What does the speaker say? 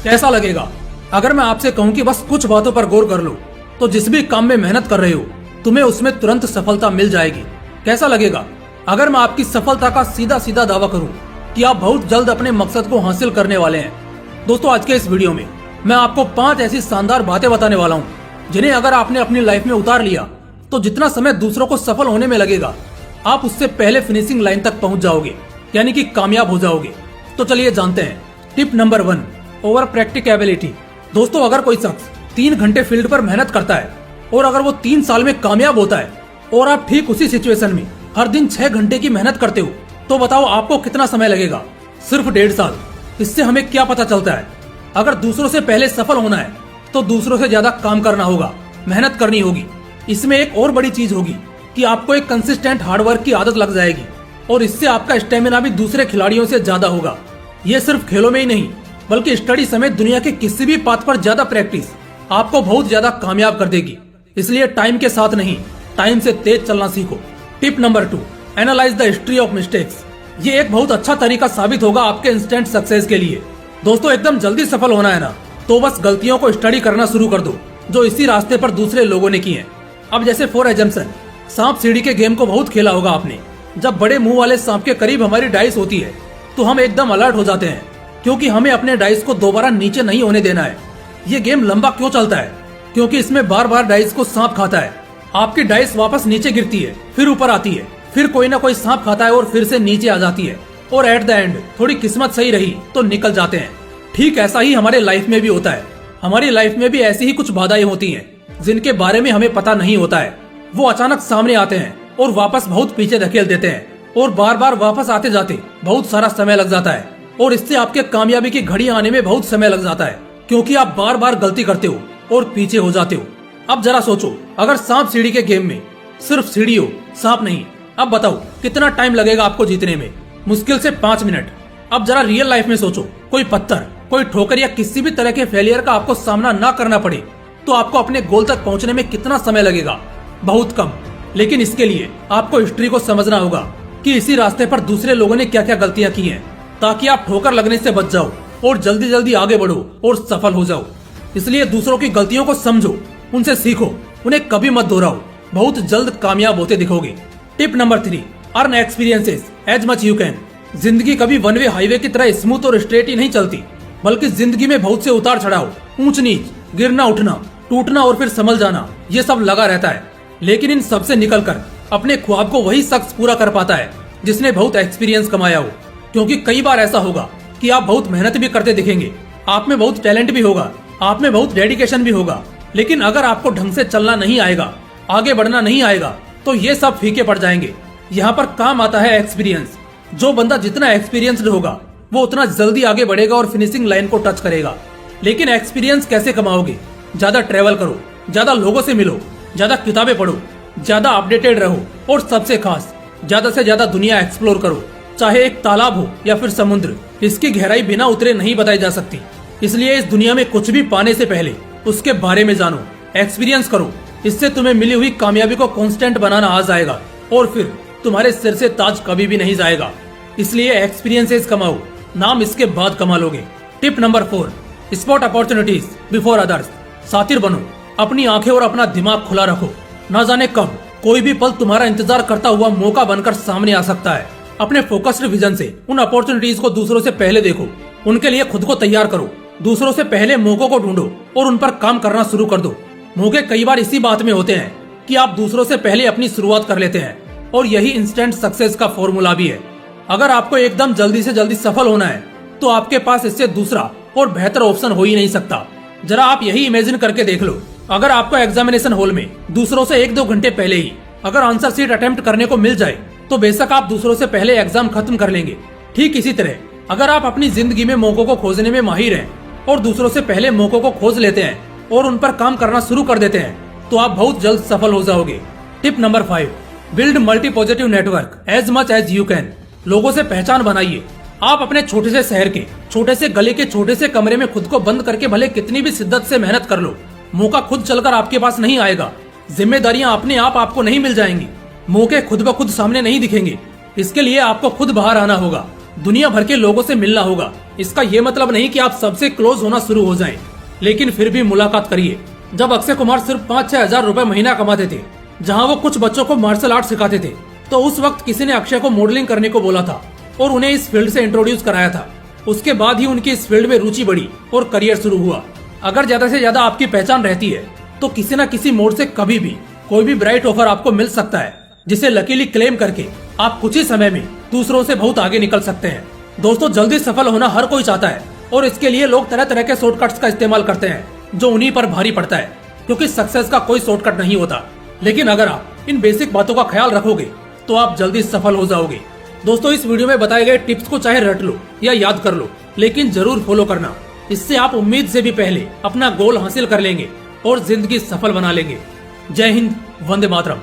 कैसा लगेगा अगर मैं आपसे कहूँ कि बस कुछ बातों पर गौर कर लो तो जिस भी काम में मेहनत कर रहे हो तुम्हें उसमें तुरंत सफलता मिल जाएगी। कैसा लगेगा अगर मैं आपकी सफलता का सीधा सीधा दावा करूं कि आप बहुत जल्द अपने मकसद को हासिल करने वाले हैं। दोस्तों, आज के इस वीडियो में मैं आपको 5 ऐसी शानदार बातें बताने वाला हूं जिन्हें अगर आपने अपनी लाइफ में उतार लिया तो जितना समय दूसरों को सफल होने में लगेगा आप उससे पहले फिनिशिंग लाइन तक पहुंच जाओगे, यानी कि कामयाब हो जाओगे। तो चलिए जानते हैं। Tip number 1, over practicability. दोस्तों, अगर कोई शख्स 3 घंटे फील्ड पर मेहनत करता है और अगर वो 3 साल में कामयाब होता है और आप ठीक उसी सिचुएशन में हर दिन 6 घंटे की मेहनत करते हो तो बताओ आपको कितना समय लगेगा? सिर्फ 1.5 साल। इससे हमें क्या पता चलता है? अगर दूसरों से पहले सफल होना है तो दूसरों से ज्यादा काम करना होगा, मेहनत करनी होगी। इसमें एक और बड़ी चीज होगी कि आपको एक कंसिस्टेंट हार्डवर्क की आदत लग जाएगी और इससे आपका स्टेमिना भी दूसरे खिलाड़ियों से ज्यादा होगा। ये सिर्फ खेलों में ही नहीं बल्कि स्टडी समेत दुनिया के किसी भी पाथ पर ज्यादा प्रैक्टिस आपको बहुत ज्यादा कामयाब कर देगी। इसलिए टाइम के साथ नहीं, टाइम से तेज चलना सीखो। Tip number 2, analyse the history of mistakes. ये एक बहुत अच्छा तरीका साबित होगा आपके इंस्टेंट सक्सेस के लिए। दोस्तों, एकदम जल्दी सफल होना है ना तो बस गलतियों को स्टडी करना शुरू कर दो जो इसी रास्ते पर दूसरे लोगों ने की है। अब जैसे फॉर एग्जांपल, सांप सीढ़ी के गेम को बहुत खेला होगा आपने। जब बड़े मुंह वाले सांप के करीब हमारी डाइस होती है तो हम एकदम अलर्ट हो जाते हैं क्योंकि हमें अपने डाइस को दोबारा नीचे नहीं होने देना है। ये गेम लंबा क्यों चलता है? क्योंकि इसमें बार बार डाइस को सांप खाता है। आपकी डाइस वापस नीचे गिरती है, फिर ऊपर आती है, फिर कोई ना कोई सांप खाता है और फिर से नीचे आ जाती है और एट द एंड थोड़ी किस्मत सही रही तो निकल जाते हैं। ठीक ऐसा ही हमारे लाइफ में भी होता है। हमारी लाइफ में भी ऐसी ही कुछ बाधाएं होती हैं जिनके बारे में हमें पता नहीं होता है। वो अचानक सामने आते हैं और वापस बहुत पीछे धकेल देते हैं और बार बार वापस आते जाते बहुत सारा समय लग जाता है और इससे आपके कामयाबी की घड़ी आने में बहुत समय लग जाता है क्योंकि आप बार बार गलती करते हो और पीछे हो जाते हो। अब जरा सोचो, अगर सांप सीढ़ी के गेम में सिर्फ सीढ़ी हो, सांप नहीं, अब बताओ कितना टाइम लगेगा आपको जीतने में? मुश्किल से 5 मिनट। अब जरा रियल लाइफ में सोचो, कोई पत्थर, कोई ठोकर या किसी भी तरह के फेलियर का आपको सामना ना करना पड़े तो आपको अपने गोल तक पहुंचने में कितना समय लगेगा? बहुत कम। लेकिन इसके लिए आपको हिस्ट्री को समझना होगा कि इसी रास्ते पर दूसरे लोगों ने क्या क्या गलतियां की हैं, ताकि आप ठोकर लगने से बच जाओ और जल्दी जल्दी आगे बढ़ो और सफल हो जाओ। इसलिए दूसरों की गलतियों को समझो, उनसे सीखो, उन्हें कभी मत दोहराओ। बहुत जल्द कामयाब होते दिखोगे। Tip number 3, earn experiences as much you can. जिंदगी कभी वन वे हाईवे की तरह स्मूथ और स्ट्रेट ही नहीं चलती, बल्कि जिंदगी में बहुत से उतार चढ़ाव, ऊंच नीच, गिरना उठना, टूटना और फिर संभल जाना, ये सब लगा रहता है। लेकिन इन सब से निकलकर अपने ख्वाब को वही शख्स पूरा कर पाता है जिसने बहुत एक्सपीरियंस कमाया हो। क्योंकि कई बार ऐसा होगा कि आप बहुत मेहनत भी करते दिखेंगे, आप में बहुत टैलेंट भी होगा, आप में बहुत डेडिकेशन भी होगा, लेकिन अगर आपको ढंग से चलना नहीं आएगा, आगे बढ़ना नहीं आएगा तो ये सब फीके पड़ जाएंगे। यहाँ पर काम आता है एक्सपीरियंस। जो बंदा जितना एक्सपीरियंस्ड होगा वो उतना जल्दी आगे बढ़ेगा और फिनिशिंग लाइन को टच करेगा। लेकिन एक्सपीरियंस कैसे कमाओगे? ज्यादा ट्रेवल करो, ज्यादा लोगों से मिलो, ज्यादा किताबें पढ़ो, ज्यादा अपडेटेड रहो और सबसे खास ज्यादा से ज्यादा दुनिया एक्सप्लोर करो। चाहे एक तालाब हो या फिर समुद्र, इसकी गहराई बिना उतरे नहीं बताई जा सकती। इसलिए इस दुनिया में कुछ भी पाने से पहले उसके बारे में जानो, एक्सपीरियंस करो। इससे तुम्हें मिली हुई कामयाबी को कांस्टेंट बनाना आ जाएगा और फिर तुम्हारे सिर से ताज कभी भी नहीं जाएगा। इसलिए एक्सपीरियंसेस कमाओ, नाम इसके बाद कमा लोगे। Tip number 4, spot opportunities before others. सातिर बनो, अपनी आंखें और अपना दिमाग खुला रखो। ना जाने कब कोई भी पल तुम्हारा इंतजार करता हुआ मौका बनकर सामने आ सकता है। अपने फोकस्ड विजन से उन अपॉर्चुनिटीज को दूसरों से पहले देखो, उनके लिए खुद को तैयार करो। दूसरों से पहले मौकों को ढूंढो और उन पर काम करना शुरू कर दो। मौके कई बार इसी बात में होते हैं कि आप दूसरों से पहले अपनी शुरुआत कर लेते हैं और यही इंस्टेंट सक्सेस का फॉर्मूला भी है। अगर आपको एकदम जल्दी से जल्दी सफल होना है तो आपके पास इससे दूसरा और बेहतर ऑप्शन हो ही नहीं सकता। जरा आप यही इमेजिन करके देख लो, अगर आपको एग्जामिनेशन हॉल में दूसरों से 1-2 घंटे पहले ही अगर आंसर शीट अटेम्प्ट करने को मिल जाए तो बेशक आप दूसरों से पहले एग्जाम खत्म कर लेंगे। ठीक इसी तरह अगर आप अपनी जिंदगी में मौकों को खोजने में माहिर हैं और दूसरों से पहले मौकों को खोज लेते हैं और उन पर काम करना शुरू कर देते हैं तो आप बहुत जल्द सफल हो जाओगे। Tip number 5, build multi positive network as much as you can. लोगों से पहचान बनाइए। आप अपने छोटे से शहर के छोटे से गली के छोटे से कमरे में खुद को बंद करके भले कितनी भी शिद्दत से मेहनत कर लो, मौका खुद चलकर आपके पास नहीं आएगा। जिम्मेदारियां अपने आप आपको नहीं मिल जाएंगी, मौके खुद ब खुद सामने नहीं दिखेंगे। इसके लिए आपको खुद बाहर आना होगा दुनिया भर के लोगों से मिलना होगा। इसका ये मतलब नहीं कि आप सबसे क्लोज होना शुरू हो जाएं, लेकिन फिर भी मुलाकात करिए। जब अक्षय कुमार सिर्फ 5-6 हजार रुपए महीना कमाते थे, जहां वो कुछ बच्चों को मार्शल आर्ट सिखाते थे, तो उस वक्त किसी ने अक्षय को मॉडलिंग करने को बोला था और उन्हें इस फील्ड से इंट्रोड्यूस कराया था। उसके बाद ही उनकी इस फील्ड में रुचि बढ़ी और करियर शुरू हुआ। अगर ज्यादा से ज्यादा आपकी पहचान रहती है तो किसी न किसी मोड़ से कभी भी कोई भी ब्राइट ऑफर आपको मिल सकता है, जिसे लकीली क्लेम करके आप कुछ ही समय में दूसरों से बहुत आगे निकल सकते हैं। दोस्तों, जल्दी सफल होना हर कोई चाहता है और इसके लिए लोग तरह तरह के शॉर्टकट्स का इस्तेमाल करते हैं जो उन्हीं पर भारी पड़ता है, क्योंकि सक्सेस का कोई शॉर्टकट नहीं होता। लेकिन अगर आप इन बेसिक बातों का ख्याल रखोगे तो आप जल्दी सफल हो जाओगे। दोस्तों, इस वीडियो में बताए गए टिप्स को चाहे रट लो या याद कर लो, लेकिन जरूर फॉलो करना। इससे आप उम्मीद से भी पहले अपना गोल हासिल कर लेंगे और जिंदगी सफल बना लेंगे। जय हिंद, वंदे मातरम।